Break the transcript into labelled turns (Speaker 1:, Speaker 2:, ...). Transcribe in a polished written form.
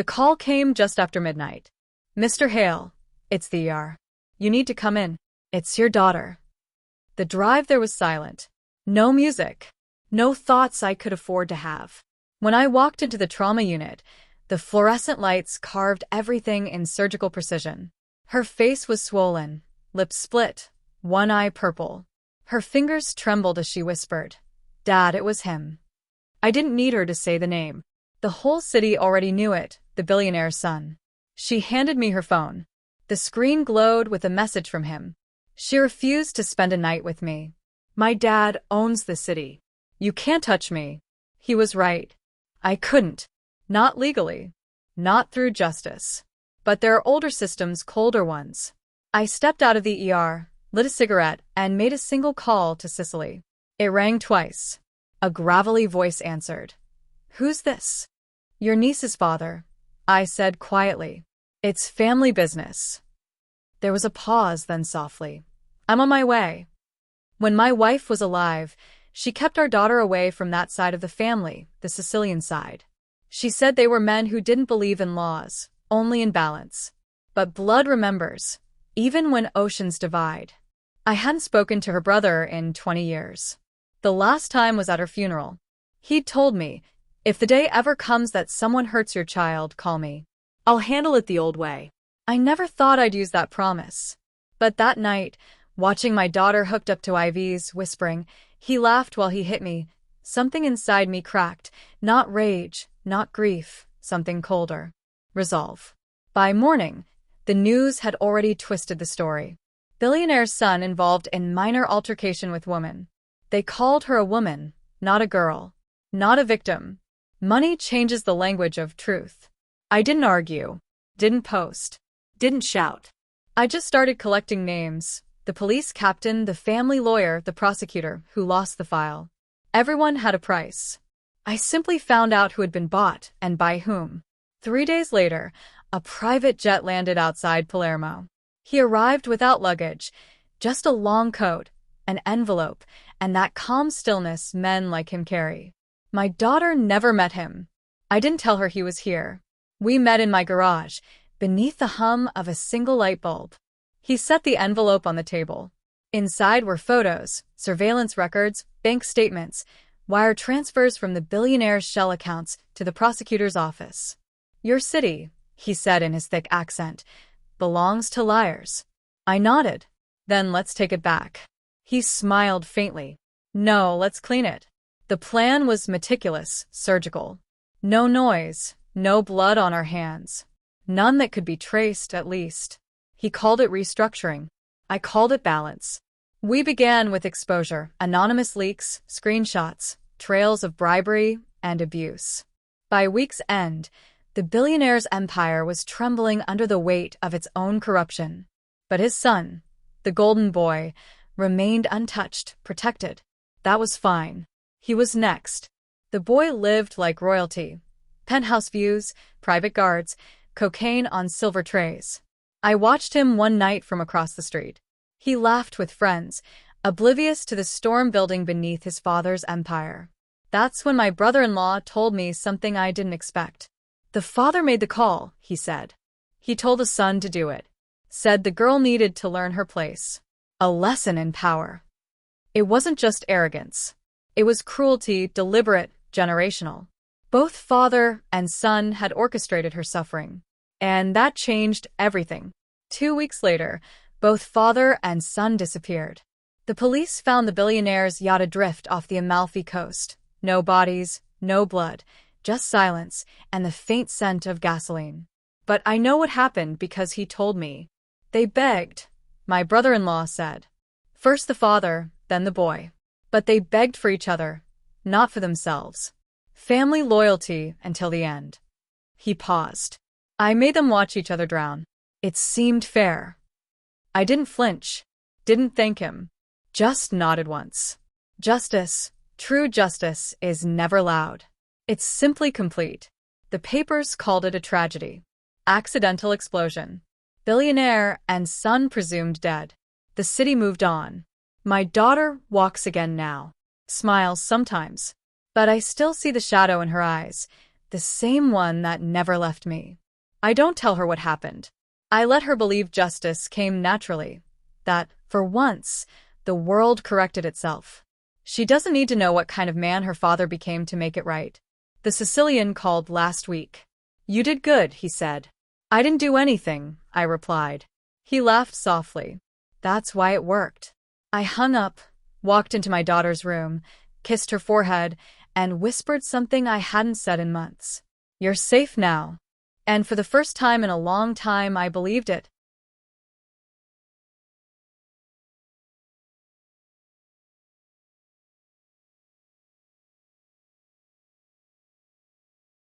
Speaker 1: The call came just after midnight. "Mr. Hale, it's the ER. You need to come in. It's your daughter." The drive there was silent. No music. No thoughts I could afford to have. When I walked into the trauma unit, the fluorescent lights carved everything in surgical precision. Her face was swollen, lips split, one eye purple. Her fingers trembled as she whispered, "Dad, it was him." I didn't need her to say the name. The whole city already knew it, the billionaire's son. She handed me her phone. The screen glowed with a message from him. She refused to spend a night with me. "My dad owns the city. You can't touch me." He was right. I couldn't. Not legally. Not through justice. But there are older systems, colder ones. I stepped out of the ER, lit a cigarette, and made a single call to Sicily. It rang twice. A gravelly voice answered. "Who's this?" "Your niece's father," I said quietly. "It's family business." There was a pause, then softly. "I'm on my way." When my wife was alive, she kept our daughter away from that side of the family, the Sicilian side. She said they were men who didn't believe in laws, only in balance. But blood remembers, even when oceans divide. I hadn't spoken to her brother in 20 years. The last time was at her funeral. He'd told me, "If the day ever comes that someone hurts your child, call me. I'll handle it the old way." I never thought I'd use that promise. But that night, watching my daughter hooked up to IVs, whispering, he laughed while he hit me. Something inside me cracked. Not rage, not grief, something colder. Resolve. By morning, the news had already twisted the story. Billionaire's son involved in minor altercation with woman. They called her a woman, not a girl. Not a victim. Money changes the language of truth. I didn't argue. Didn't post. Didn't shout. I just started collecting names. The police captain, the family lawyer, the prosecutor who lost the file. Everyone had a price. I simply found out who had been bought and by whom. 3 days later, a private jet landed outside Palermo. He arrived without luggage, just a long coat, an envelope, and that calm stillness men like him carry. My daughter never met him. I didn't tell her he was here. We met in my garage, beneath the hum of a single light bulb. He set the envelope on the table. Inside were photos, surveillance records, bank statements, wire transfers from the billionaire's shell accounts to the prosecutor's office. "Your city," he said in his thick accent, "belongs to liars." I nodded. "Then let's take it back." He smiled faintly. "No, let's clean it." The plan was meticulous, surgical. No noise, no blood on our hands. None that could be traced, at least. He called it restructuring. I called it balance. We began with exposure, anonymous leaks, screenshots, trails of bribery and abuse. By week's end, the billionaire's empire was trembling under the weight of its own corruption. But his son, the golden boy, remained untouched, protected. That was fine. He was next. The boy lived like royalty. Penthouse views, private guards, cocaine on silver trays. I watched him one night from across the street. He laughed with friends, oblivious to the storm building beneath his father's empire. That's when my brother-in-law told me something I didn't expect. "The father made the call," he said. He told the son to do it. Said the girl needed to learn her place. A lesson in power. It wasn't just arrogance. It was cruelty, deliberate, generational. Both father and son had orchestrated her suffering. And that changed everything. 2 weeks later, both father and son disappeared. The police found the billionaire's yacht adrift off the Amalfi coast. No bodies, no blood, just silence and the faint scent of gasoline. But I know what happened because he told me. They begged, my brother-in-law said. First the father, then the boy. But they begged for each other, not for themselves. Family loyalty until the end. He paused. I made them watch each other drown. It seemed fair. I didn't flinch, didn't thank him, just nodded once. Justice, true justice, is never loud. It's simply complete. The papers called it a tragedy. Accidental explosion. Billionaire and son presumed dead. The city moved on. My daughter walks again now. Smiles sometimes. But I still see the shadow in her eyes. The same one that never left me. I don't tell her what happened. I let her believe justice came naturally, that, for once, the world corrected itself. She doesn't need to know what kind of man her father became to make it right. The Sicilian called last week. You did good, he said. I didn't do anything, I replied. He laughed softly. That's why it worked. I hung up, walked into my daughter's room, kissed her forehead, and whispered something I hadn't said in months. You're safe now. And for the first time in a long time, I believed it.